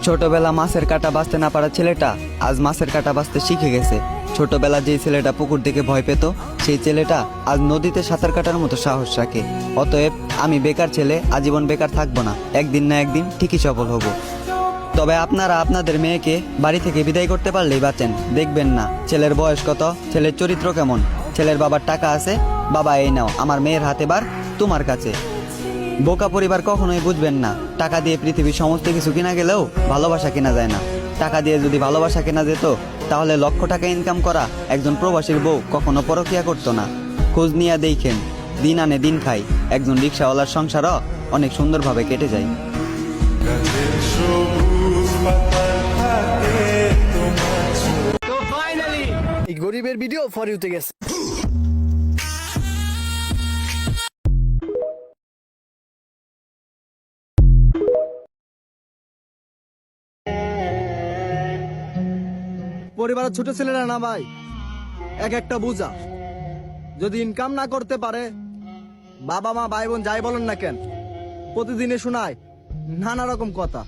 ছোটবেলা মাছের কাঁটা বাঁচতে না পারা ছেলেটা আজ মাছের কাঁটা বাঁচতে শিখে গেছে। ছোটবেলা যে ছেলেটা পুকুর দিকে ভয় পেত, সেই ছেলেটা আজ নদীতে সাঁতার কাটার মতো সাহস রাখে। অতএব আমি বেকার ছেলে আজীবন বেকার থাকবো না, একদিন না একদিন ঠিকই সফল হব। তবে আপনারা আপনাদের মেয়েকে বাড়ি থেকে বিদায় করতে পারলেই বাঁচেন। দেখবেন না ছেলের বয়স কত, ছেলের চরিত্র কেমন। ছেলের বাবার টাকা আছে, বাবা এই নাও আমার মেয়ের হাতে বার তোমার কাছে। বোকা পরিবার কখনোই বুঝবেন না, টাকা দিয়ে পৃথিবীর সমস্ত কিছু কিনা গেলেও ভালোবাসা কেনা যায় না। টাকা দিয়ে যদি ভালোবাসা কেনা যেত, তাহলে লক্ষ টাকা ইনকাম করা একজন প্রবাসীর বউ কখনো পরকিয়া করতো না। খোঁজ নিয়ে দেখেন, দিন আনে দিন খাই, একজন রিক্সাওয়ালার সংসারও অনেক সুন্দরভাবে কেটে যায়। তো ফাইনালি এই গরিবের ভিডিও ফর ইউতে গেছে। পরিবারের ছোট ছেলেরা না ভাই এক একটা বোঝা, যদি ইনকাম না করতে পারে, বাবা মা ভাই বোন যাই বলেন না কেন, প্রতিদিনে শোনায় নানা রকম কথা।